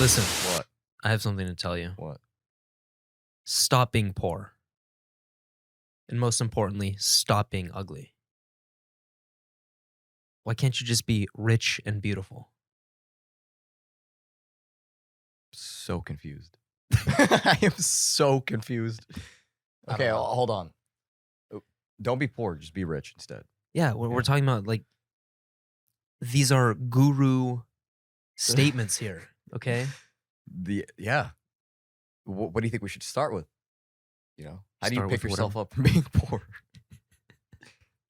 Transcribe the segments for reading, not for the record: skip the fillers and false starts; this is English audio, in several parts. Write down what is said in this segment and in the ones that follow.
Listen, What? I have something to tell you. What? Stop being poor. And most importantly, stop being ugly. Why can't you just be rich and beautiful? So confused. I am so confused. I Okay, don't know. hold on. Don't be poor, just be rich instead. Yeah, we're Yeah. talking about like these are guru statements here, okay? Yeah. What do you think we should start with? You know, how do you Start pick with yourself whatever. up from being poor?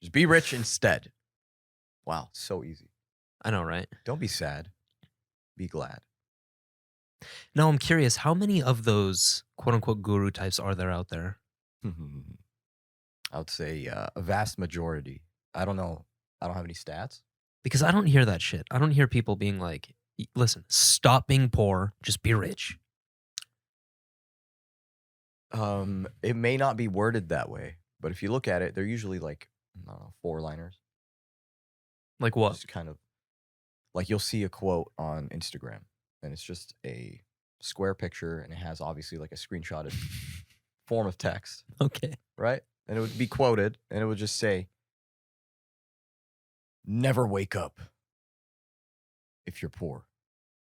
Just be rich instead. Wow, so easy. I know, right? Don't be sad. Be glad. Now I'm curious, how many of those quote unquote guru types are there out there? I would say a vast majority. I don't know. I don't have any stats. Because I don't hear that shit. I don't hear people being like, listen, stop being poor, just be rich. It may not be worded that way, but if you look at it, they're usually like, I don't know, 4-liners. Like what? Just kind of like you'll see a quote on Instagram and it's just a square picture and it has obviously like a screenshotted form of text, Okay. right? And it would be quoted and it would just say, never wake up if you're poor.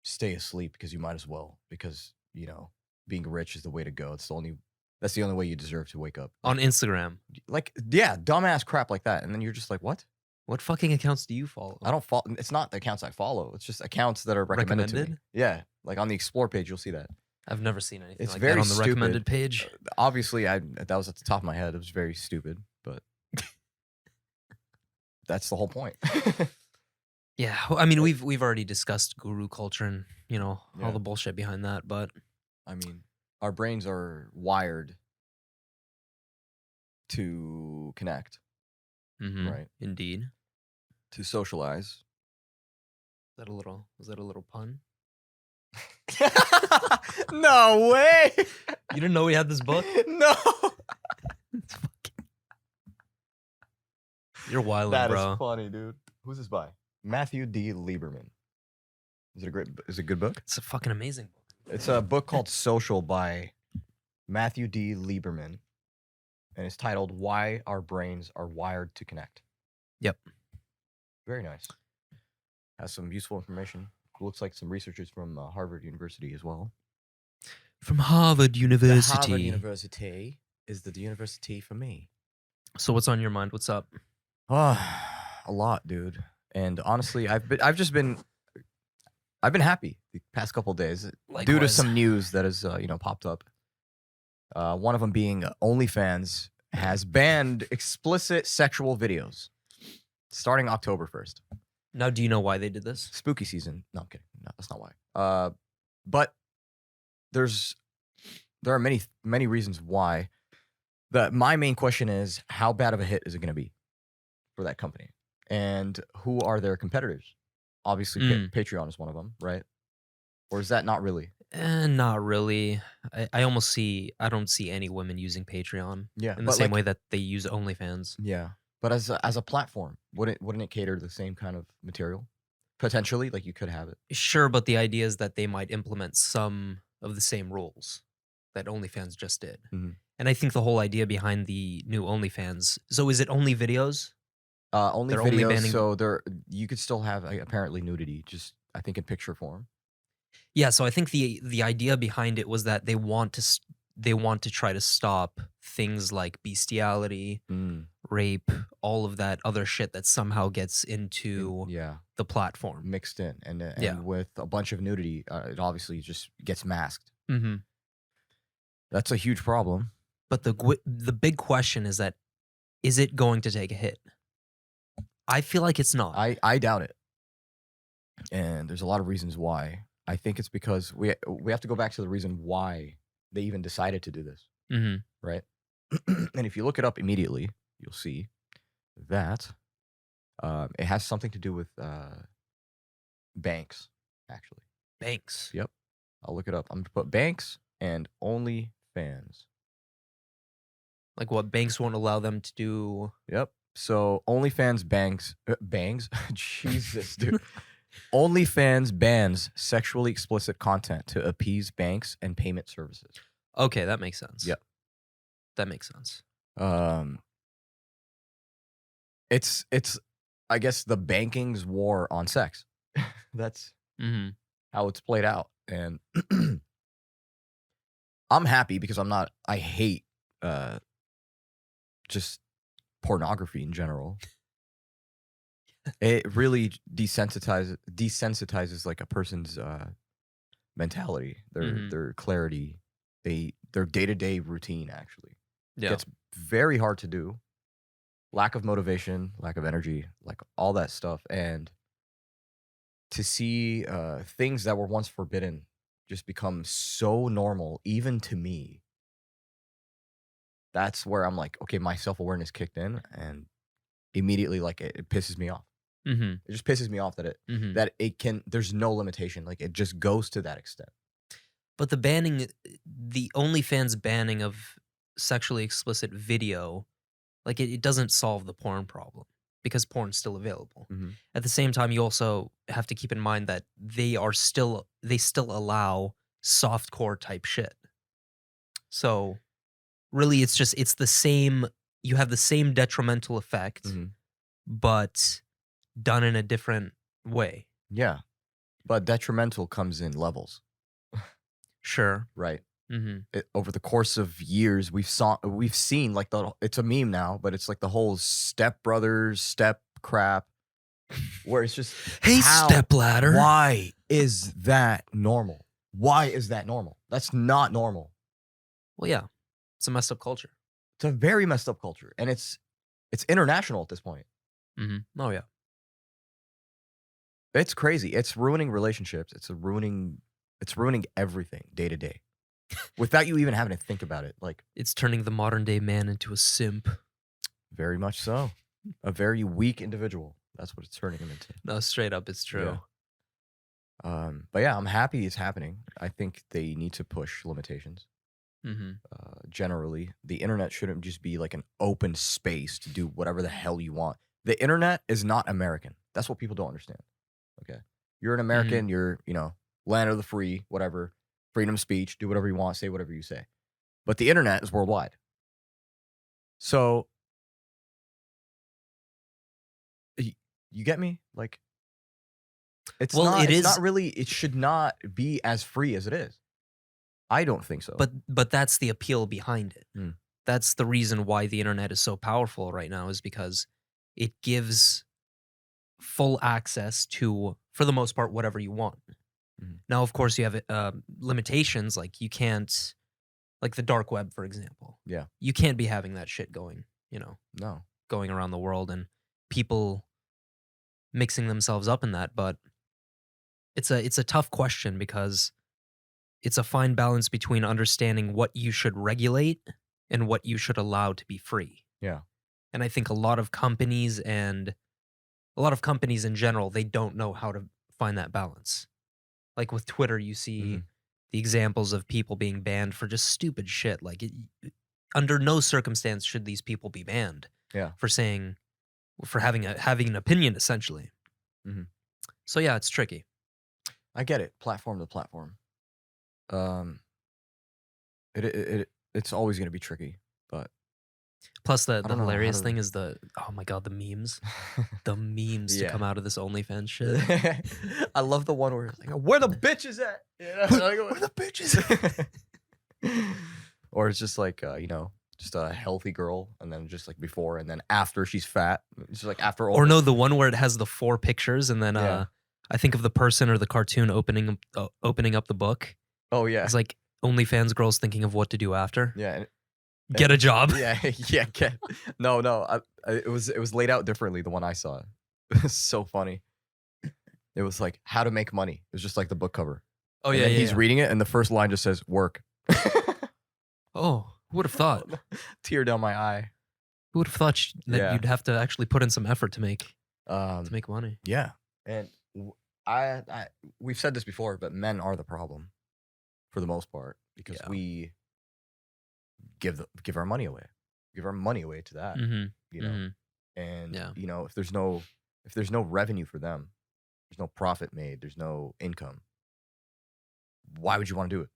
Stay asleep because you might as well, because, you know, being rich is the way to go. That's the only way you deserve to wake up. On Instagram. Like, yeah, dumbass crap like that. And then you're just like, what? What fucking accounts do you follow? I don't follow. It's not the accounts I follow. It's just accounts that are recommended to me. Recommended? Yeah, like on the explore page, you'll see that. I've never seen anything It's like very that on the stupid. recommended page. Obviously, that was at the top of my head. It was very stupid, but that's the whole point. Yeah, well, I mean, we've already discussed guru culture and all Yeah. the bullshit behind that, but I mean, our brains are wired to connect, right? Indeed. To socialize. Was that a little pun? No way! You didn't know we had this book? No! You're wildin', That bro. is funny, dude. Who's this by? Matthew D. Lieberman. Is it a good book? It's a fucking amazing book. It's a book called Social by Matthew D. Lieberman. And it's titled Why Our Brains Are Wired to Connect. Yep. Very nice. Has some useful information. Looks like some researchers from Harvard University as well. From Harvard University. The Harvard University is the university for me. So what's on your mind? What's up? A lot, dude. And honestly, I've been happy the past couple of days due to Likewise. some news that has popped up. One of them being OnlyFans has banned explicit sexual videos starting October 1st. Now, do you know why they did this? Spooky season. No, I'm kidding. No, that's not why. But there are many reasons why. My main question is, how bad of a hit is it going to be for that company? And who are their competitors? Obviously, Patreon is one of them, right? Or is that not really? Not really. I don't see any women using Patreon. Yeah, in the same way that they use OnlyFans. Yeah, but as a platform, wouldn't it cater to the same kind of material? Potentially, like you could have it. Sure, but the idea is that they might implement some of the same rules that OnlyFans just did. And I think the whole idea behind the new OnlyFans. So is it only videos? Only They're videos. only banning- So you could still have apparently nudity, just I think in picture form. Yeah, so I think the idea behind it was that they want to try to stop things like bestiality, rape, all of that other shit that somehow gets into the platform. Mixed in. And with a bunch of nudity, it obviously just gets masked. That's a huge problem. But the big question is that, is it going to take a hit? I feel like it's not. I doubt it. And there's a lot of reasons why. I think it's because we have to go back to the reason why they even decided to do this, right? And if you look it up immediately, you'll see that it has something to do with banks, actually. Banks? Yep. I'll look it up. I'm going to put banks and OnlyFans. Like what banks won't allow them to do? Yep. So OnlyFans bangs. Jesus, dude. OnlyFans bans sexually explicit content to appease banks and payment services. Okay, that makes sense. Yep. That makes sense. It's I guess the banking's war on sex. That's Mm-hmm. how it's played out. And I'm happy because I hate just pornography in general. It really desensitizes like a person's mentality, their clarity, their day-to-day routine actually. Yeah. Gets very hard to do. Lack of motivation, lack of energy, like all that stuff. And to see things that were once forbidden just become so normal, even to me, that's where I'm like, okay, my self-awareness kicked in, and immediately like it pisses me off. Mm-hmm. It just pisses me off that there's no limitation. Like it just goes to that extent. But the OnlyFans banning of sexually explicit video, like it doesn't solve the porn problem because porn's still available. Mm-hmm. At the same time, you also have to keep in mind that they still allow softcore type shit. So really, it's the same. You have the same detrimental effect, but done in a different way. Yeah, but detrimental comes in levels. Sure. Right. Mm-hmm. Over the course of years, we've seen like it's a meme now, but it's like the whole step brothers, step crap, where it's just hey, stepladder. Why is that normal? Why is that normal? That's not normal. Well, yeah, it's a messed up culture. It's a very messed up culture, and it's international at this point. Mm-hmm. Oh yeah, it's crazy. It's ruining relationships. It's ruining everything day to day, without you even having to think about it. Like it's turning the modern day man into a simp. Very much so. A very weak individual. That's what it's turning him into. No, straight up, it's true. Yeah. But yeah, I'm happy it's happening. I think they need to push limitations. Generally, the internet shouldn't just be like an open space to do whatever the hell you want. The internet is not American. That's what people don't understand. Okay, you're an American. You're land of the free, whatever, freedom of speech. Do whatever you want. Say whatever you say. But the internet is worldwide. So you get me? Like, it's not really. It should not be as free as it is. I don't think so. But that's the appeal behind it. That's the reason why the internet is so powerful right now, is because it gives full access to, for the most part, whatever you want. Now, of course, you have limitations, like you can't, like the dark web, for example. Yeah. You can't be having that shit going, No. going around the world and people mixing themselves up in that. But it's a tough question because it's a fine balance between understanding what you should regulate and what you should allow to be free. Yeah. And I think a lot of companies in general, they don't know how to find that balance. Like with Twitter, you see the examples of people being banned for just stupid shit. Like under no circumstance should these people be banned. Yeah. For having an opinion, essentially. So yeah, it's tricky. I get it. Platform to platform. It's always going to be tricky, but plus the hilarious thing is oh my god, the memes, to come out of this OnlyFans shit. I love the one where it's like, where the bitches at? Where the bitches? Or it's just like just a healthy girl, and then just like before, and then after she's fat, it's just like after. Or no, the one where it has the 4 pictures, and then I think of the person or the cartoon opening up the book. Oh yeah, it's like OnlyFans girls thinking of what to do after. Yeah, get a job. Yeah. No. It was laid out differently. The one I saw, it was so funny. It was like how to make money. It was just like the book cover. Oh and yeah, he's reading it, and the first line just says work. Oh, who would have thought? Tear down my eye. Who would have thought that you'd have to actually put in some effort to make money? Yeah, and we've said this before, but men are the problem for the most part because we give our money away, to that, and if there's no revenue for them, There's no profit made. There's no income. Why would you want to do it?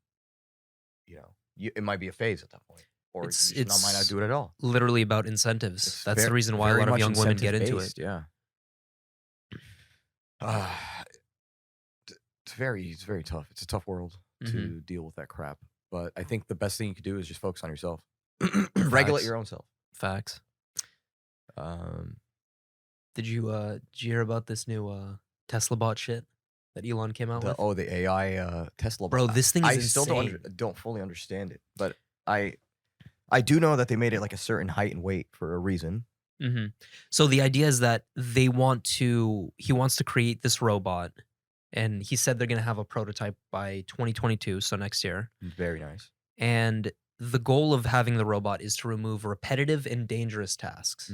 It might be a phase at that point, or It's you might not do it at all. literally about incentives. It's That's the reason why a lot of young women get into it. Yeah. Uh, it's very tough. It's a tough world to deal with that crap. But I think the best thing you could do is just focus on yourself. Regulate your own self. Facts. Um, Did you hear about this new Tesla bot shit that Elon came out with? the AI Tesla. Bro, this thing is I insane. still don't fully understand it, but I do know that they made it like a certain height and weight for a reason. Mm-hmm. So the idea is that he wants to create this robot, and he said they're going to have a prototype by 2022, so next year. Very nice. And the goal of having the robot is to remove repetitive and dangerous tasks,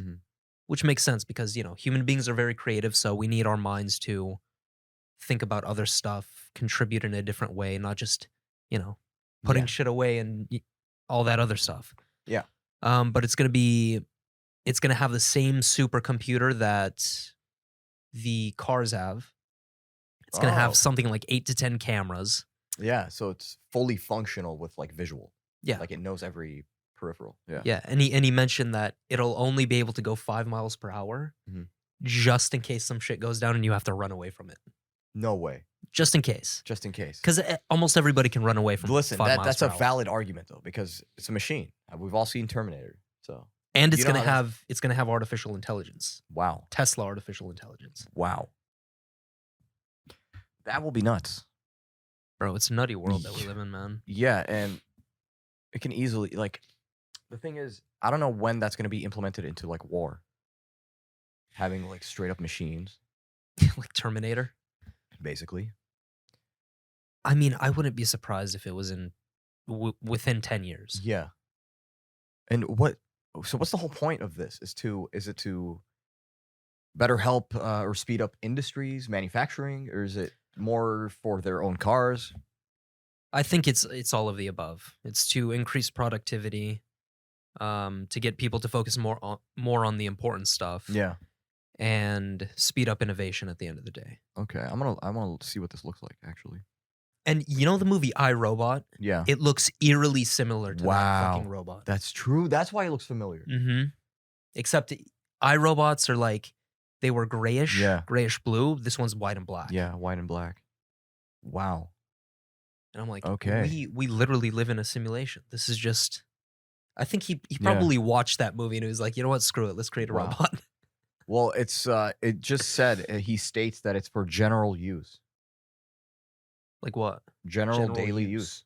which makes sense because, human beings are very creative, so we need our minds to think about other stuff, contribute in a different way, not just, putting shit away and all that other stuff. Yeah. But it's going to have the same supercomputer that the cars have. It's going to have something like 8 to 10 cameras. Yeah, so it's fully functional with like visual. Yeah. Like it knows every peripheral. Yeah. Yeah, and he mentioned that it'll only be able to go 5 miles per hour just in case some shit goes down and you have to run away from it. No way. Just in case. Just in case. Because almost everybody can run away from 5 miles that's per a hour. valid argument though, because it's a machine. We've all seen Terminator. So And it's gonna have artificial intelligence. wow. Tesla artificial intelligence. Wow. That will be nuts. Bro, it's a nutty world that we live in, man. Yeah, and it can easily the thing is, I don't know when that's gonna be implemented into like war. Having like straight up machines. Like Terminator. Basically. I mean, I wouldn't be surprised if it was within 10 years. Yeah. And so what's the whole point of this? Is it to better help or speed up industries, manufacturing, or is it more for their own cars? I think it's all of the above. It's to increase productivity, to get people to focus more on the important stuff. Yeah. And speed up innovation at the end of the day. Okay. I want to see what this looks like actually. And you know the movie I, Robot? Yeah. It looks eerily similar to that fucking robot. That's true. That's why it looks familiar. Mm-hmm. Except I, Robots are like, they were grayish blue. This one's white and black. Yeah, white and black. Wow. And I'm like, okay, we literally live in a simulation. This is just, I think he probably watched that movie and he was like, you know what, screw it, let's create a robot. Well, it just said, he states that it's for general use. Like what? General daily use.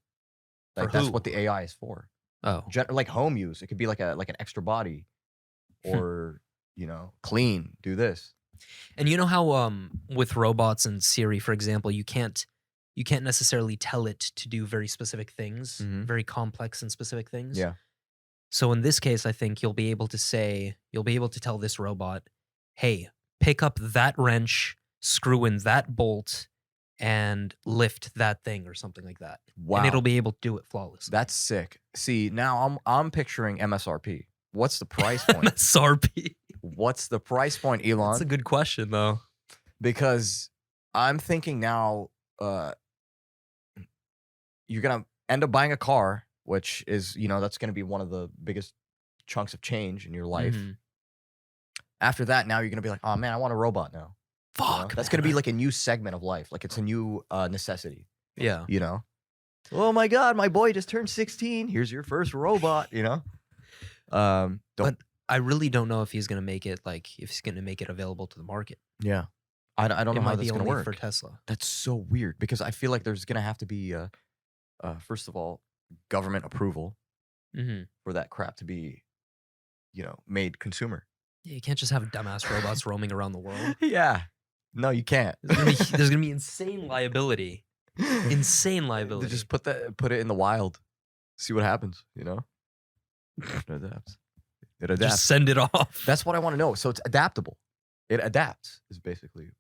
Like that's what the AI is for. Oh. Like home use. It could be like an extra body, or clean, do this. And you know how with robots and Siri, for example, you can't necessarily tell it to do very specific things, very complex and specific things. Yeah. So in this case, I think you'll be able to tell this robot, hey, pick up that wrench, screw in that bolt, and lift that thing or something like that. Wow. And it'll be able to do it flawlessly. That's sick. See, now I'm picturing MSRP. What's the price point? MSRP. What's the price point, Elon? That's a good question, though. Because I'm thinking now, you're going to end up buying a car, which is, that's going to be one of the biggest chunks of change in your life. After that, now you're going to be like, oh man, I want a robot now. Fuck. That's going to be like a new segment of life. Like it's a new necessity. Yeah. Oh my God, my boy just turned 16. Here's your first robot, But I really don't know if he's going to make it, available to the market. Yeah. I don't know how that's going to work. For Tesla. That's so weird because I feel like there's going to have to be, first of all, government approval for that crap to be, made consumer. Yeah, you can't just have dumbass robots roaming around the world. Yeah. No, you can't. There's gonna be insane liability. Insane liability. Just put it in the wild. See what happens, It adapts. Just send it off. That's what I want to know. So it's adaptable. It adapts is basically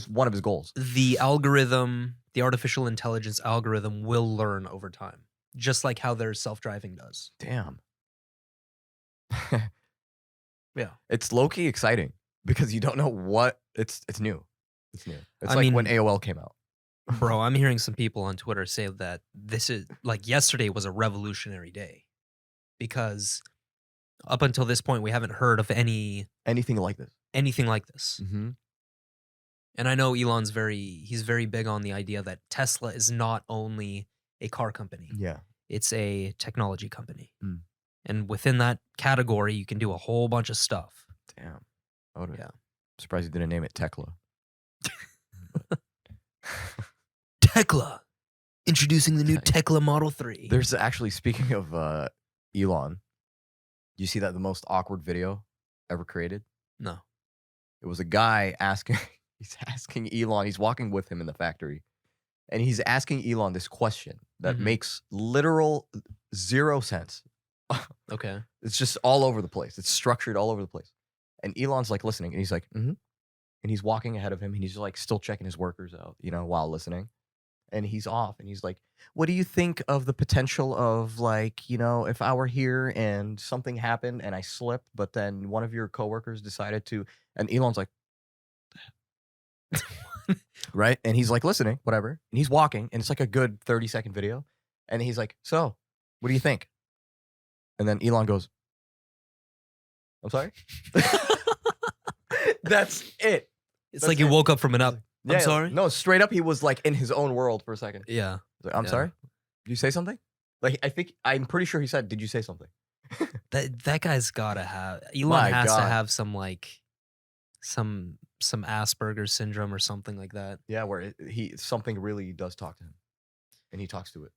one of his goals. The algorithm, the artificial intelligence algorithm will learn over time. Just like how their self-driving does. Damn. Yeah. It's low-key exciting because you don't know what it's new. It's new. It's I like mean- when AOL came out. Bro, I'm hearing some people on Twitter say that this is like yesterday was a revolutionary day because up until this point we haven't heard of anything Anything like this. like this. Mm-hmm. And I know Elon's he's very big on the idea that Tesla is not only a car company, Yeah. it's a technology company. Mm. And within that category, you can do a whole bunch of stuff. Damn. I would've- Yeah. Surprised you didn't name it Tekla. Tekla. Introducing the new Tek- Tekla Model 3. There's actually, speaking of Elon, you see that the most awkward video ever created? No. It was a guy asking, he's asking Elon, he's walking with him in the factory, and he's asking Elon this question that Mhm. makes literal 0 sense. Okay. It's just all over the place. It's structured all over the place. And Elon's like listening, and he's like, mm-hmm. And he's walking ahead of him, and he's like still checking his workers out, while listening. And he's off, and he's like, what do you think of the potential of like, if I were here and something happened and I slipped, but then one of your coworkers decided to, and Elon's like, right? And he's like listening, whatever. And he's walking, and it's like a good 30-second video. And he's like, so, what do you think? And then Elon goes, I'm sorry? That's it. It's That's like you it. woke up from an up. I'm sorry? No, straight up, he was like in his own world for a second. Yeah. He's like, I'm Yeah. sorry? Did you say something? Like, I'm pretty sure he said, did you say something? That guy's gotta have Elon My has to God. have some like some Asperger's syndrome or something like that. Yeah, where something really does talk to him. And he talks to it.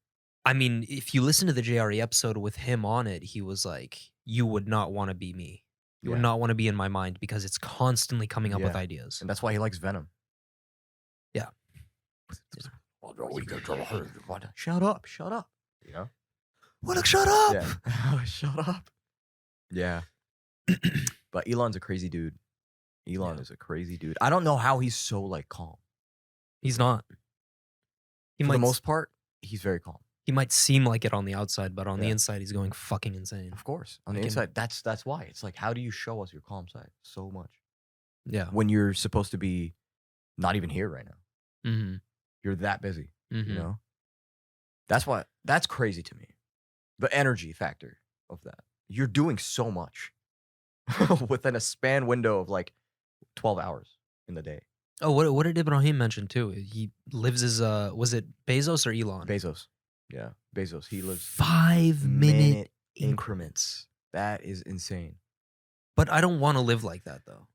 I mean, if you listen to the JRE episode with him on it, he was like, you would not want to be me. You would Yeah. not want to be in my mind because it's constantly coming up with Yeah. ideas. And that's why he likes Venom. Yeah. Shut up. What? Shut up. Yeah. Shut up. Yeah. But Elon's a crazy dude. Elon Yeah. is a crazy dude. I don't know how he's so like calm. He's not. He For might the most part, he's very calm. he might seem like it on the outside, but on the Yeah. inside he's going fucking insane. Of course. On the Like him. inside, that's why. It's like, how do you show us your calm side so much Yeah. when you're supposed to be not even here right now? Mm-hmm. You're that busy, Mm-hmm. you know? That's crazy to me. The energy factor of that. You're doing so much within a span window of like 12 hours in the day. Oh, what did Ibrahim mention too? He lives as was it Bezos or Elon? Bezos. Yeah, Bezos. He lives 5-minute increments. That is insane. But I don't want to live like that though.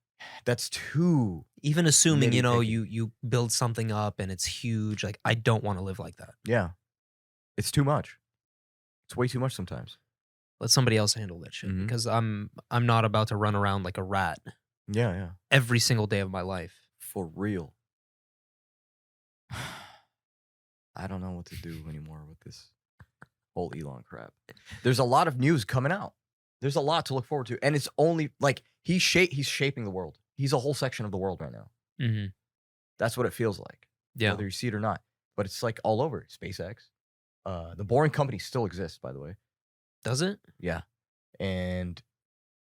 That's too. Even assuming, Nitty-picky. you build something up and it's huge, like I don't want to live like that. Yeah. It's too much. It's way too much sometimes. Let somebody else handle that shit Mhm. because I'm not about to run around like a rat Yeah. every single day of my life. For real. I don't know what to do anymore with this whole Elon crap. There's a lot of news coming out. There's a lot to look forward to. And it's only like he's shaping the world. He's a whole section of the world right now. Mm-hmm. That's what it feels like. Yeah. Whether you see it or not. But it's like all over. SpaceX. The Boring Company still exists, by the way. Does it? Yeah. And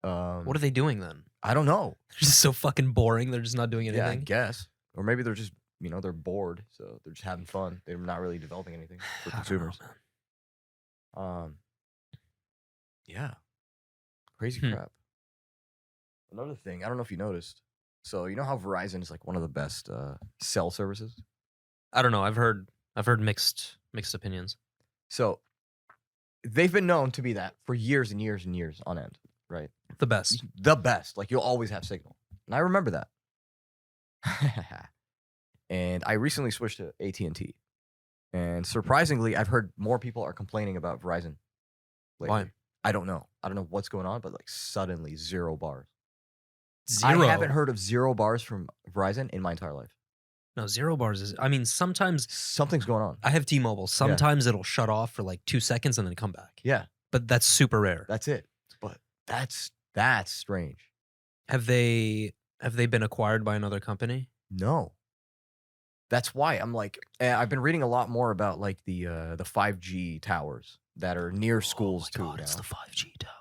What are they doing then? I don't know. They're just so fucking boring. They're just not doing Yeah, I anything. guess. Or maybe they're just, they're bored, so they're just having fun. They're not really developing anything for I don't know, consumers. man. Yeah. Crazy Hmm. crap. Another thing, I don't know if you noticed. So you know how Verizon is like one of the best cell services? I don't know. I've heard mixed opinions. So they've been known to be that for years and years and years on end, right? The best. The best. Like you'll always have signal. And I remember that. And I recently switched to AT&T. And surprisingly, I've heard more people are complaining about Verizon lately. Why? I don't know. I don't know what's going on, but like suddenly 0 bars. 0. I haven't heard of 0 bars from Verizon in my entire life. No, 0 bars is. I mean, sometimes Something's going on. I have T-Mobile. Sometimes it'll shut off for like 2 seconds and then come back. Yeah, But that's super rare. that's it. But that's strange. Have they been acquired by another company? No. That's why I'm like, I've been reading a lot more about like the 5G towers that are near schools oh my God, too it's now. the 5G towers.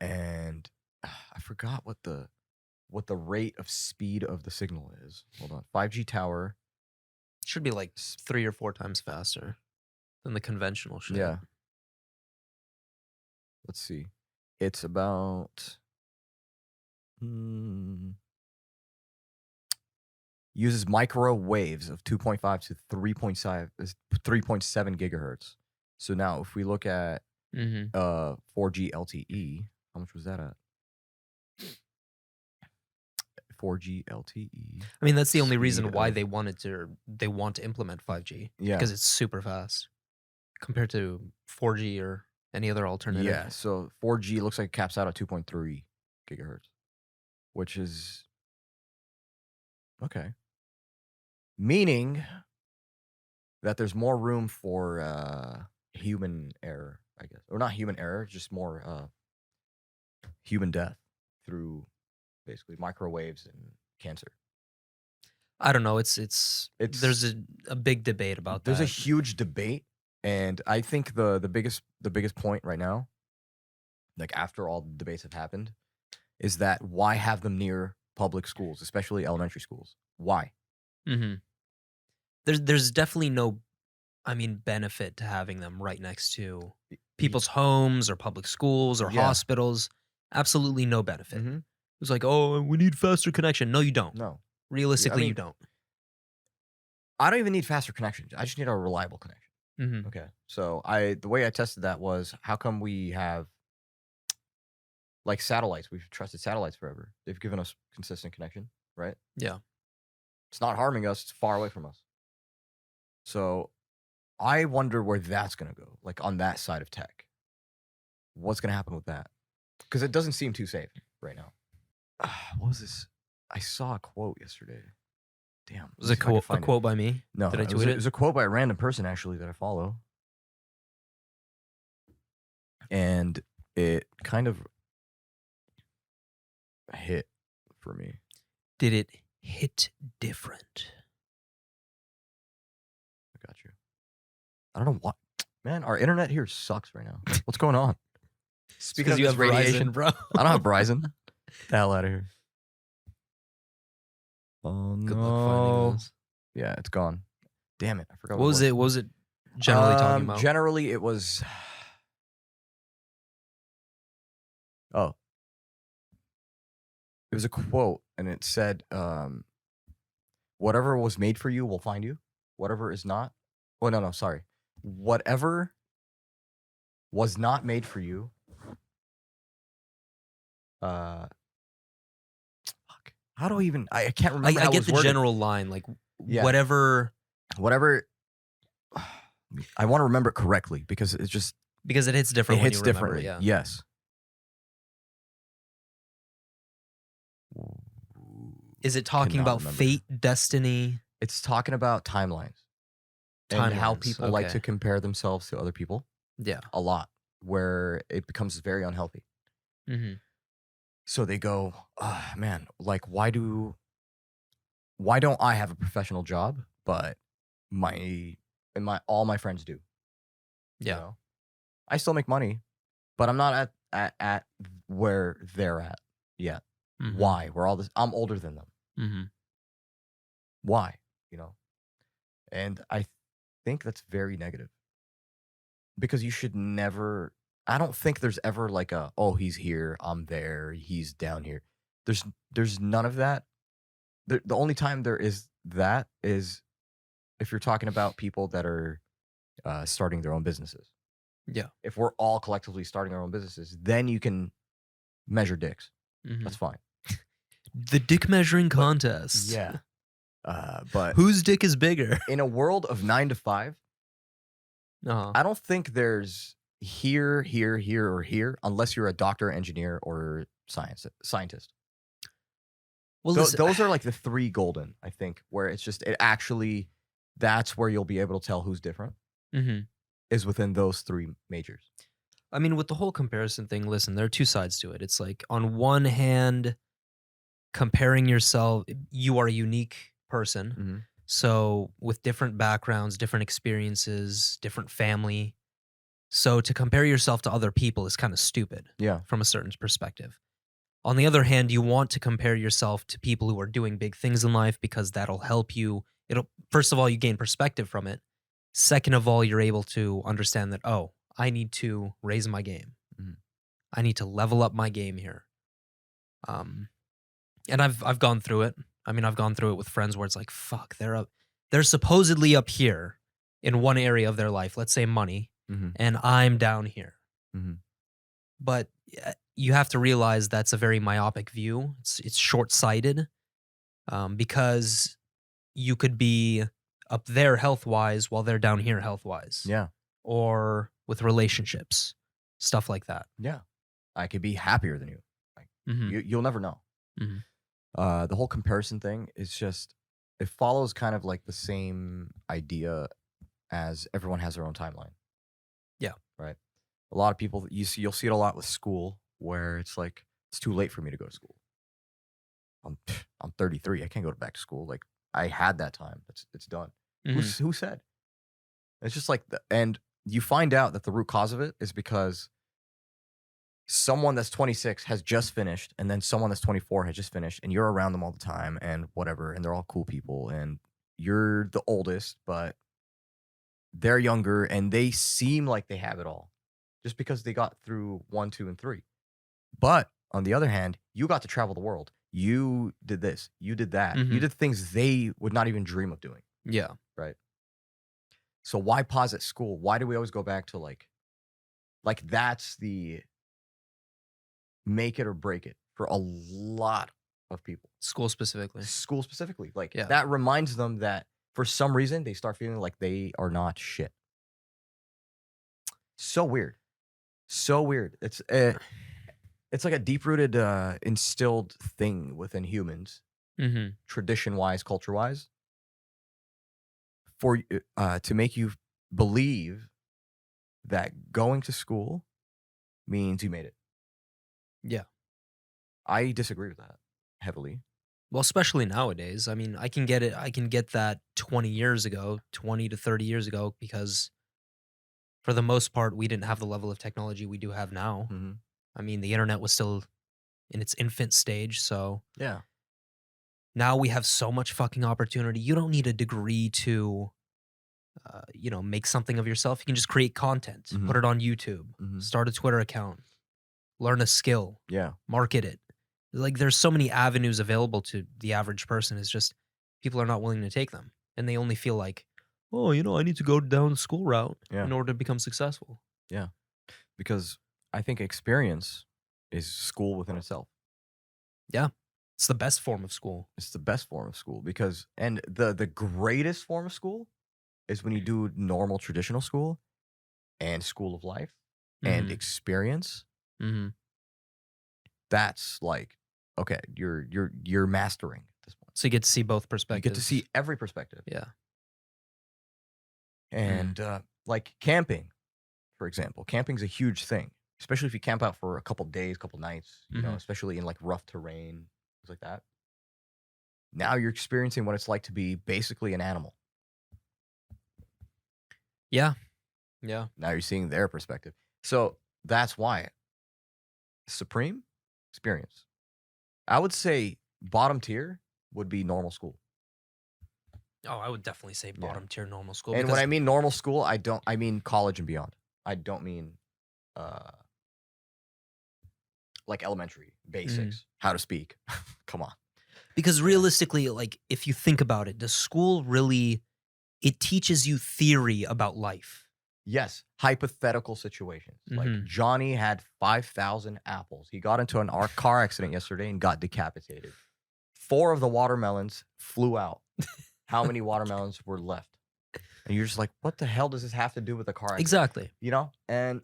And I forgot what what the rate of speed of the signal is. Hold on. 5G tower. Should be like 3 or 4 times faster than the conventional shit. Yeah. Let's see. It's about uses microwaves of 2.5 to 3.7 gigahertz. So now if we look at 4G LTE, how much was that at? 4G LTE. I mean, that's the only reason Speed why of- they want to implement 5G. Yeah. Because it's super fast compared to 4G or any other alternative. Yeah, so 4G looks like it caps out at 2.3 gigahertz, which is okay. Meaning that there's more room for human error, I guess. Or not human error, just more human death through basically microwaves and cancer. I don't know. It's there's a big debate about There's that. a huge debate, and I think the biggest point right now, like after all the debates have happened, is that why have them near public schools, especially elementary schools? Why? Mm-hmm. There's definitely no, I mean, benefit to having them right next to people's homes or public schools or Yeah. hospitals. Absolutely no benefit. Mhm. It's like, oh, we need faster connection. No, you don't. No. Realistically, mean- you don't. I don't even need faster connection. I just need a reliable connection. Mm-hmm. Okay. So the way I tested that was, how come we have like satellites? We've trusted satellites forever. They've given us consistent connection, right? Yeah. It's not harming us. It's far away from us. So I wonder where that's going to go, like on that side of tech. What's going to happen with that? Because it doesn't seem too safe right now. What was this? I saw a quote yesterday. Damn. Was it a quote by me? No, Did I it tweet was a quote by a random person actually that I follow. And it kind of hit for me. Did it hit different? I got you. I don't know what. Man, our internet here sucks right now. What's going on? Because you have radiation, bro. I don't have Verizon. Get the hell out of here. Oh, Good luck finding those. Yeah, it's gone. Damn it. I forgot What was it? What was it generally talking about? Generally, it was... Oh. It was a quote, and it said, whatever was made for you will find you. Whatever is not... Oh, no, sorry. Whatever was not made for you... Fuck. How do I even... I can't remember how I it get was the worded. general line, like Yeah. whatever I want to remember it correctly because it's just because it hits it different. hits when you remember, differently. yeah. Yes. Is it talking Cannot about remember. fate, destiny? It's talking about timelines and how Timelines, people like okay. to compare themselves to other people Yeah. a lot, where it becomes very unhealthy. Mm-hmm. So they go, man, like why don't I have a professional job, but all my friends do? Yeah. You know? I still make money, but I'm not at where they're at yet. Mm-hmm. Why? I'm older than them. Mm-hmm. Why? You know? And I think that's very negative. Because you should never... I don't think there's ever like he's here, I'm there, he's down here. There's none of that. The only time there is that is if you're talking about people that are starting their own businesses. Yeah. If we're all collectively starting our own businesses, then you can measure dicks. Mm-hmm. That's fine. The dick measuring contest. Yeah. But Whose dick is bigger? in a world of 9 to 5, Uh-huh. I don't think there's here, or here, unless you're a doctor, engineer, or scientist. Well, Those are like the 3 golden, I think, where it's just, that's where you'll be able to tell who's different, mm-hmm. is within those 3 majors. I mean, with the whole comparison thing, listen, there are 2 sides to it. It's like, on one hand, comparing yourself, you are a unique person. Mm-hmm. So with different backgrounds, different experiences, different family. So to compare yourself to other people is kind of stupid Yeah. from a certain perspective. On the other hand, you want to compare yourself to people who are doing big things in life because that'll help you. It'll first of all, you gain perspective from it. Second of all, you're able to understand that, oh, I need to raise my game. Mhm. I need to level up my game here. Um, and I've gone through it. I mean, I've gone through it with friends where it's like, fuck, they're supposedly up here in one area of their life, let's say money, Mhm. and I'm down here. Mhm. But you have to realize that's a very myopic view. It's short sighted, because you could be up there health wise while they're down here health wise, Yeah. or with relationships, stuff like that. Yeah. I could be happier than you. Like, Hmm. you'll never know. Hmm. The whole comparison thing is just, it follows kind of like the same idea as everyone has their own timeline. Yeah. Right. A lot of people you'll see it a lot with school where it's like it's too late for me to go to school. I'm 33. I can't go back to school. Like I had that time. It's done. Hmm. Who said? It's just like and you find out that the root cause of it is because someone that's 26 has just finished, and then someone that's 24 has just finished, and you're around them all the time and whatever, and they're all cool people, and you're the oldest, but they're younger and they seem like they have it all just because they got through 1, 2, and 3. But on the other hand, you got to travel the world. You did this, you did that, you Hmm. did things they would not even dream of doing, Yeah. right? So why pause at school? Why do we always go back to like that's the make it or break it for a lot of people. School specifically. School specifically. Like Yeah. that reminds them that for some reason they start feeling like they are not shit. So weird. So weird. It's like a deep-rooted instilled thing within humans, Hmm. tradition-wise, culture-wise, for to make you believe that going to school means you made it. Yeah. I disagree with that heavily. Well, especially nowadays. I mean, I can get it. I can get that 20 years ago, 20 to 30 years ago, because for the most part, we didn't have the level of technology we do have now. Mhm. I mean, the internet was still in its infant stage. So Yeah. now we have so much fucking opportunity. You don't need a degree to, make something of yourself. You can just create content, Mhm. put it on YouTube, Mhm. start a Twitter account, learn a skill, Yeah. market it. Like there's so many avenues available to the average person. It's just people are not willing to take them, and they only feel like, oh, I need to go down the school route Yeah. in order to become successful. Yeah. Because I think experience is school within itself. Yeah, it's the best form of school. It's the best form of school because and the greatest form of school is when you do normal traditional school and school of life and Hmm. experience. Hmm. That's like okay, you're mastering at this point. So you get to see both You perspectives. get to see every perspective. Yeah. And like camping, for example, camping's a huge thing, especially if you camp out for a couple days, couple nights, Mhm. especially in like rough terrain, things like that. Now you're experiencing what it's like to be basically an animal. Yeah. Yeah. Now you're seeing their perspective. So that's why supreme experience. I would say bottom tier would be normal school. Oh, I would definitely say Yeah. bottom tier normal school. And when Because I mean normal school, I mean college and beyond. I don't mean uh like elementary basics, how to speak. Come on. because realistically, like if you think about it, does school really it teaches you theory about life? Yes, hypothetical situations. Like Mhm. Johnny had 5,000 apples. He got into an car accident yesterday and got decapitated. 4 of the watermelons flew out. How many watermelons were left? And you're just like, what the hell does this have to do with a car accident? Exactly. And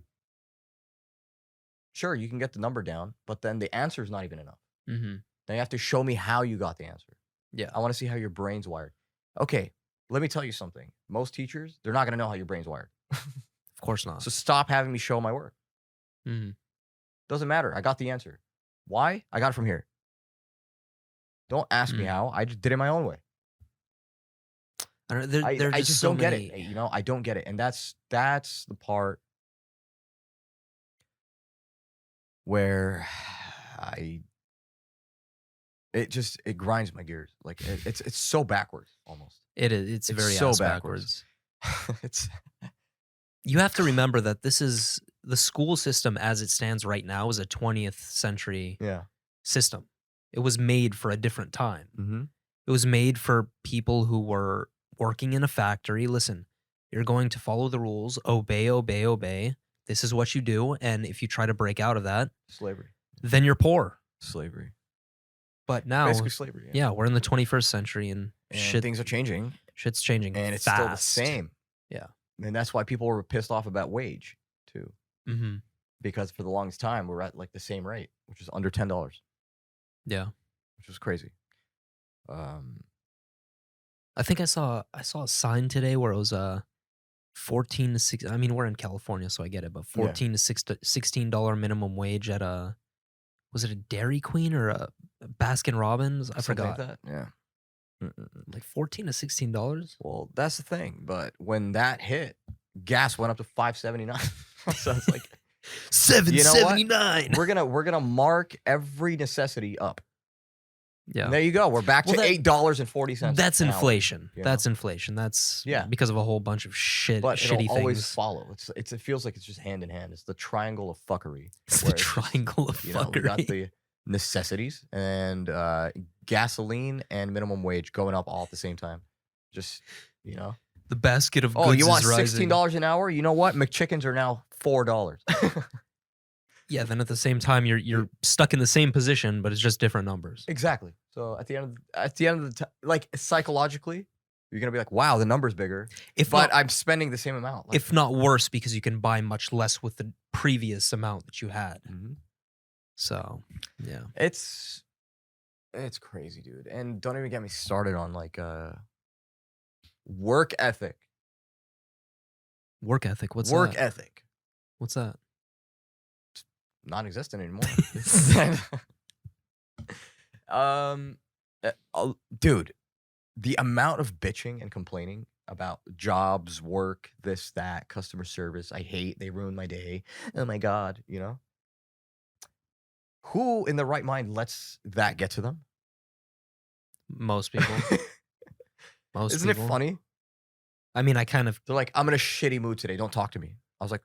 sure, you can get the number down, but then the answer is not even enough. Mhm. Then you have to show me how you got the answer. Yeah. I want to see how your brain's wired. Okay, let me tell you something. Most teachers, they're not going to know how your brain's wired. Of course not. So stop having me show my work. Mhm. Doesn't matter. I got the answer. Why? I got it from here. Don't ask me Mm. how. I just did it my own way. I don't know, there are I just just so don't get many. it. I don't get it. And that's the part where it grinds my gears. Like it's so backwards almost. It is. It's very so ass backwards. backwards. It's You have to remember that this is the school system as it stands right now is a 20th century yeah. system. It was made for a different time. Mm-hmm. It was made for people who were working in a factory. Listen, you're going to follow the rules, obey, obey, obey. This is what you do. And if you try to break out of that, Slavery. then you're poor. Slavery. But now, Basically slavery. yeah, we're in the 21st century and things are changing. Shit's changing And it's fast. still the same. Yeah. And that's why people were pissed off about wage too. Mm-hmm. Because for the longest time we're at like the same rate, which is under $10. Yeah. Which was crazy. I think I saw a sign today where it was 14 to 6. I mean, we're in California, so I get it, but 14 to $16 minimum wage at was it a Dairy Queen or a Baskin Robbins? I something forgot. like that. Yeah. Like $14 to $16. Well, that's the thing. But when that hit, gas went up to $5.79. So it's like $7.79. We're gonna mark every necessity up. Yeah. And there you go. We're back to $8.40. That's inflation. You know? That's inflation. That's because of a whole bunch of but shitty it'll things. always follow. It feels like it's just hand in hand. It's the triangle of fuckery. It's the triangle of fuckery. We got the necessities and gasoline and minimum wage going up all at the same time. Just the basket of goods. Oh, you want is rising. $16 an hour? You know what? McChickens are now $4. Yeah, then at the same time you're stuck in the same position, but it's just different numbers. Exactly. So at the end of the time, like psychologically, you're gonna be like, "Wow, the number's bigger." But I'm spending the same amount. Like, if not worse, because you can buy much less with the previous amount that you had. Mm-hmm. So yeah, it's crazy, dude. And don't even get me started on like work ethic. Work ethic. What's work that? ethic? What's that? Non-existent anymore. Dude, the amount of bitching and complaining about jobs, work, this, that, customer service, I hate, they ruin my day. Oh my God, Who in the right mind lets that get to them? Most people. Isn't it funny? I mean, they're like, I'm in a shitty mood today. Don't talk to me. I was like,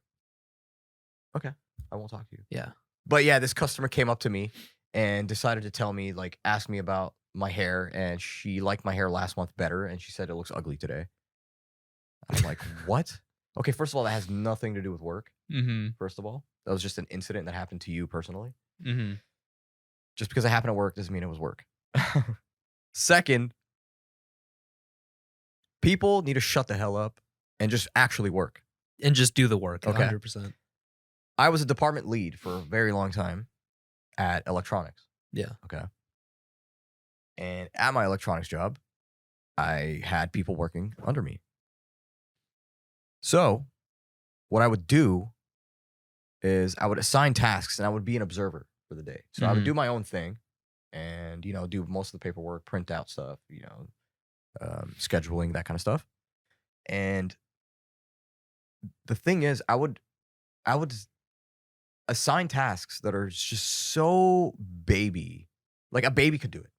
okay, I won't talk to you. Yeah. But yeah, this customer came up to me and decided to tell me, like, ask me about my hair. And she liked my hair last month better. And she said it looks ugly today. I'm like, what? Okay, first of all, that has nothing to do with work. Mm-hmm. First of all, that was just an incident that happened to you personally. Mm-hmm. Just because it happened at work doesn't mean it was work. Second, people need to shut the hell up and just actually work. And just do the work, okay. 100%. I was a department lead for a very long time at electronics. Yeah. Okay. And at my electronics job, I had people working under me. So what I would do is I would assign tasks and I would be an observer for the day. So I would do my own thing and, do most of the paperwork, print out stuff, scheduling, that kind of stuff. And the thing is, I would assign tasks that are just so baby, like a baby could do it.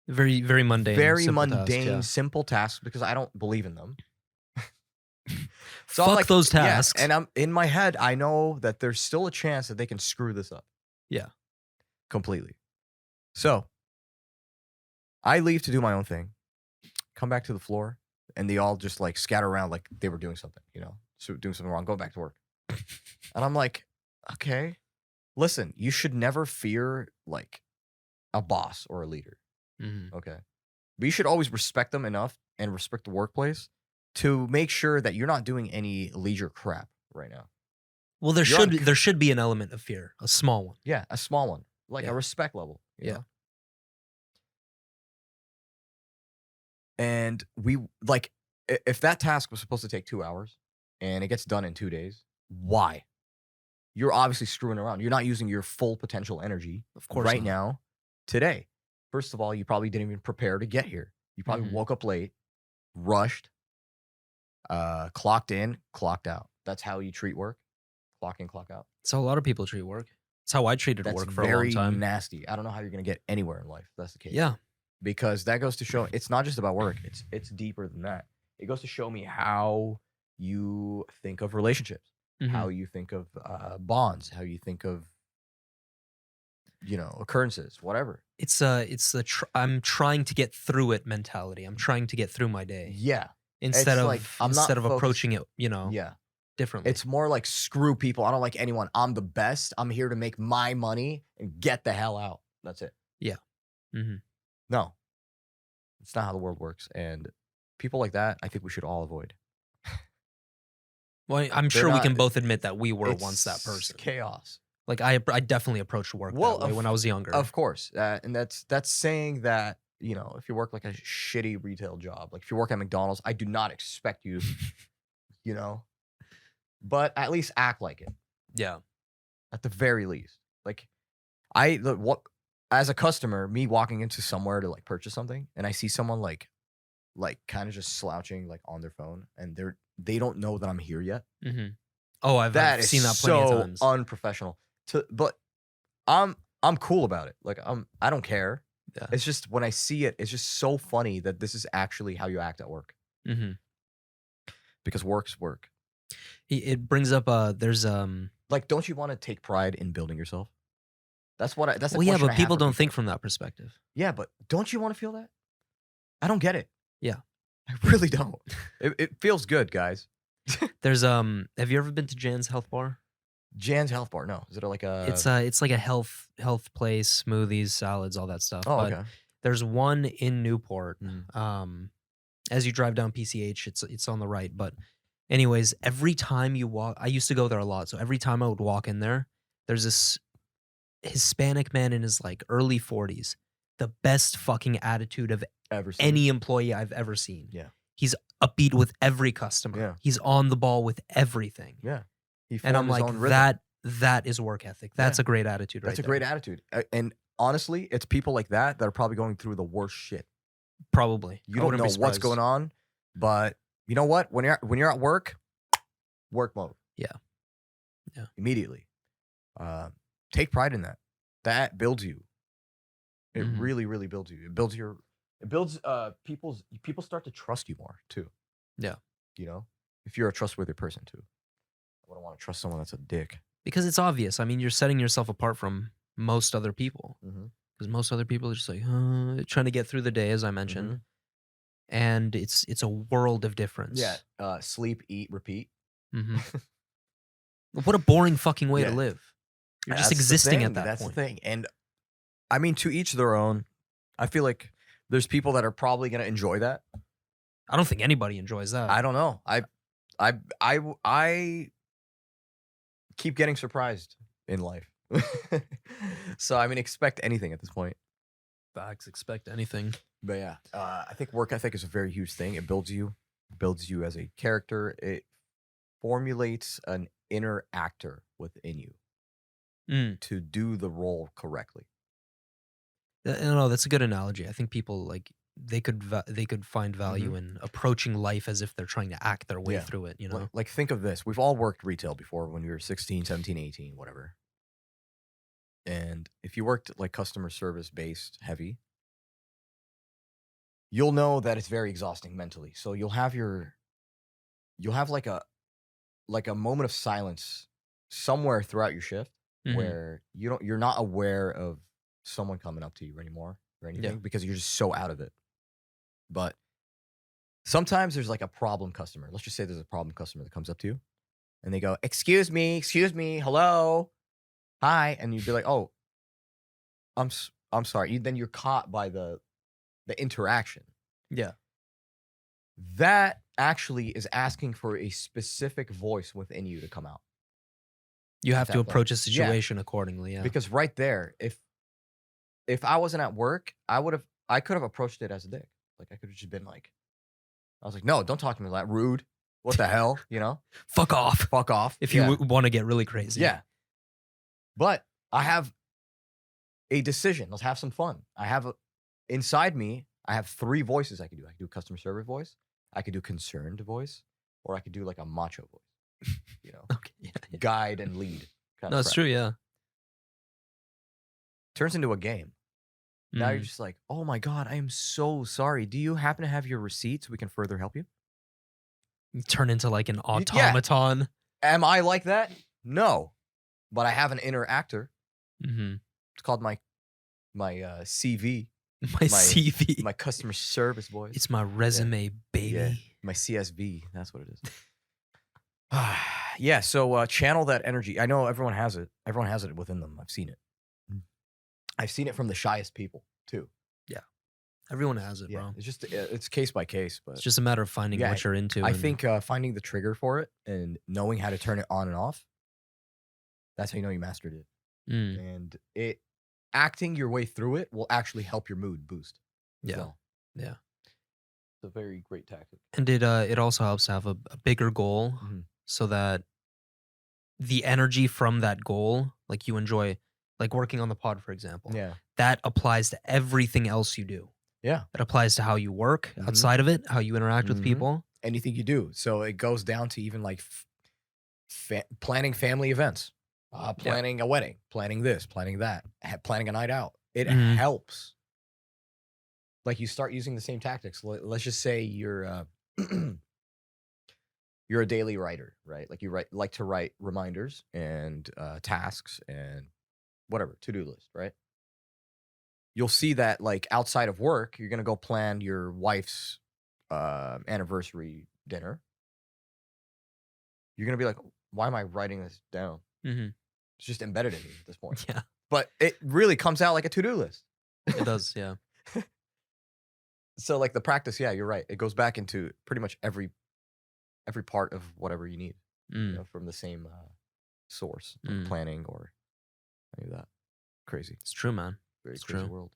Very, very mundane. Very mundane, simple tasks because I don't believe in them. So Fuck those tasks. Yeah, and I'm in my head, I know that there's still a chance that they can screw this up. Yeah. Completely. So I leave to do my own thing, come back to the floor, and they all just like scatter around like they were doing something, so doing something wrong, going back to work. And I'm like, okay, listen, you should never fear like a boss or a leader. Mm-hmm. Okay. But you should always respect them enough and respect the workplace to make sure that you're not doing any leisure crap right now. Well, there should be an element of fear, a small one. Yeah, a small one, like a respect level. You know? And we like, if that task was supposed to take 2 hours and it gets done in 2 days, why? You're obviously screwing around. You're not using your full potential energy, of course, right now, today. First of all, you probably didn't even prepare to get here. You probably woke up late, rushed, clocked in, clocked out. That's how you treat work. Clock in, clock out. That's how a lot of people treat work. That's how I treated That's work for a long very time. nasty. I don't know how you're gonna get anywhere in life if that's the case. Yeah. Because that goes to show it's not just about work. It's deeper than that. It goes to show me how you think of relationships, how Mhm. you think of bonds, how you think of occurrences, whatever. It's I'm trying to get through it mentality. I'm trying to get through my day Yeah, instead it's like of I'm not focused. approaching it, Yeah, differently. it's more like screw people. I don't like anyone. I'm the best. I'm here to make my money and get the hell out. That's it. Yeah. Mhm. No, it's not how the world works. And people like that, I think we should all avoid. Well, I'm They're sure we not. can both admit that we were once that It's person. chaos. Like I definitely approached work Well, that way when I was younger. Of course, and that's saying that if you work like a shitty retail job, like if you work at McDonald's, I do not expect you, you know, but at least act like it. Yeah. At the very least, like what as a customer, me walking into somewhere to like purchase something, and I see someone like kind of just slouching like on their phone, and they don't know that I'm here yet. Mhm. Oh, I've That is seen that plenty of so times. unprofessional. But I'm cool about it. Like I don't care. Yeah. It's just when I see it, it's just so funny that this is actually how you act at work. Mhm. Because work's work. It brings up there's Like, don't you want to take pride in building yourself? That's the well, yeah, question but I have people for don't people. think from that perspective. Yeah, but don't you want to feel that? I don't get it. Yeah. I really don't. It feels good, guys. There's have you ever been to Jan's Health Bar? Jan's Health Bar. No, is it like a? It's like a health place, smoothies, salads, all that stuff. Oh, But okay. there's one in Newport. Mm. As you drive down PCH, it's on the right. But anyways, every time you walk, I used to go there a lot. So every time I would walk in there, there's this Hispanic man in his like early 40s, the best fucking attitude of Ever seen? any employee I've ever seen. Yeah. He's upbeat with every customer. Yeah. He's on the ball with everything. Yeah. He And I'm formed his like, own rhythm. that is work ethic. That's Yeah. a great attitude, That's right a great attitude. And honestly, it's people like that are probably going through the worst shit. Probably. You don't know what's going on, but you know what? When you're at work mode. Yeah. Yeah. Immediately. Take pride in that. That builds you. It Mhm. really, really builds you. It builds people start to trust you more too. Yeah. If you're a trustworthy person too. I wouldn't want to trust someone that's a dick. Because it's obvious. I mean, you're setting yourself apart from most other people. Mm-hmm. Because most other people are just like trying to get through the day, as I mentioned, and it's a world of difference. Yeah. Sleep, eat, repeat. Mm-hmm. What a boring fucking way to Yeah. live. You're just That's the existing thing. at that That's point. the thing. And I mean, to each their own. I feel like there's people that are probably gonna enjoy that. I don't think anybody enjoys that. I don't know. I keep getting surprised in life. So I mean, expect anything at this point. Facts, expect anything. But yeah, I think work ethic is a very huge thing. It builds you as a character. It formulates an inner actor within you to do the role correctly. No, that's a good analogy. I think people like they could find value in approaching life as if they're trying to act their way through it, Like think of this. We've all worked retail before when we were 16, 17, 18, whatever. And if you worked like customer service based heavy, you'll know that it's very exhausting mentally. So you'll have like a moment of silence somewhere throughout your shift where you're not aware of someone coming up to you anymore or anything because you're just so out of it. But sometimes there's like a problem customer. Let's just say there's a problem customer that comes up to you and they go, excuse me, hello, hi. And you'd be like, oh, I'm sorry. Then you're caught by the interaction. Yeah. That actually is asking for a specific voice within you to come out. You have to approach a situation accordingly. Yeah. Because right there, if I wasn't at work, I could have approached it as a dick. Like I could have just been like, I was like, no, don't talk to me like that. Rude. What the hell? Fuck off. Fuck off. If you want to get really crazy. Yeah. But I have a decision. Let's have some fun. Inside me, I have 3 voices I can do. I can do a customer service voice. I could do concerned voice, or I could do like a macho voice. Okay. Yeah. Guide and lead. No, it's true. Yeah. turns into a game. Now you're just like, oh my God, I am so sorry. Do you happen to have your receipt so we can further help you? You turn into like an Yeah. automaton. Am I like that? No. But I have an inner actor. Mm-hmm. It's called my CV. My CV. My customer service, boys. It's my resume, baby. Yeah. My CSV. That's what it is. Yeah, so channel that energy. I know everyone has it. Everyone has it within them. I've seen it. I've seen it from the shyest people, too. Everyone has it, Yeah, bro. it's just it's case by case, but It's just a matter of finding Yeah, what you're into. I and- think finding the trigger for it and knowing how to turn it on and off, that's how you know you mastered it. Mm, And acting your way through it will actually help your mood boost. as Yeah. well. Yeah. It's a very great tactic. And it also helps to have a bigger goal Mhm. so that the energy from that goal, like you enjoy, like working on the pod, for example, Yeah. that applies to everything else you do. Yeah. It applies to how you work Mhm. outside of it, how you interact with Mhm. people. Anything you do. So it goes down to even like planning family events, planning a wedding, planning this, planning that, planning a night out. It Mhm. helps. Like you start using the same tactics. Let's just say you're you're a daily writer, right? Like you like to write reminders and tasks and whatever, to-do list, right? You'll see that like outside of work, you're gonna go plan your wife's anniversary dinner. You're gonna be like, why am I writing this down? Mm-hmm. It's just embedded in me at this point. Yeah, But it really comes out like a to-do list. it does. Yeah. So like the practice, yeah, you're right. It goes back into pretty much every part of whatever you need, Mm. you know, from the same source, Mm. planning or any of that. Crazy, It's true, man. very It's crazy true. world.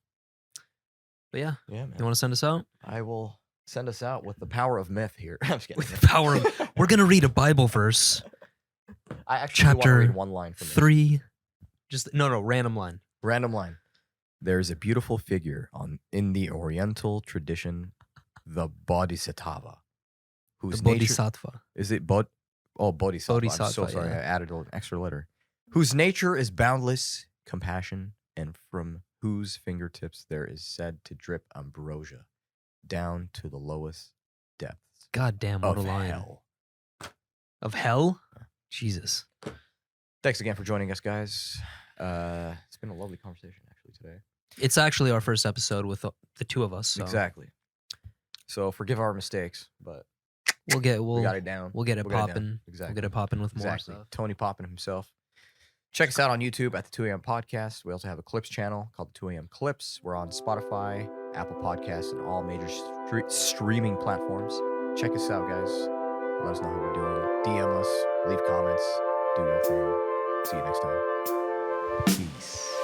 But yeah, Yeah, man. you want to send us out? I will send us out with the power of myth here. I'm just kidding. With the power of, we're gonna read a Bible verse, I actually want to chapter read one line from it. 3. Just no, random line. Random line. There is a beautiful figure in the Oriental tradition, the Bodhisattva, The whose nature Bodhisattva. is it Bodhisattva. I'm so Bodhisattva, sorry, yeah. I added an extra letter. Whose nature is boundless compassion, and from whose fingertips there is said to drip ambrosia down to the lowest depths God damn, what of a line. hell. Of hell? Jesus. Thanks again for joining us, guys. It's been a lovely conversation actually today. It's actually our first episode with the two of us. So Exactly. So forgive our mistakes, but we got it down. We'll get it We'll get it down. popping. Exactly. We'll get it popping with more Exactly. stuff. Tony Poppin himself. Check us out on YouTube at the 2 a.m. Podcast. We also have a Clips channel called the 2 a.m. Clips. We're on Spotify, Apple Podcasts, and all major streaming platforms. Check us out, guys. Let us know how we're doing. DM us, leave comments, do your thing. See you next time. Peace.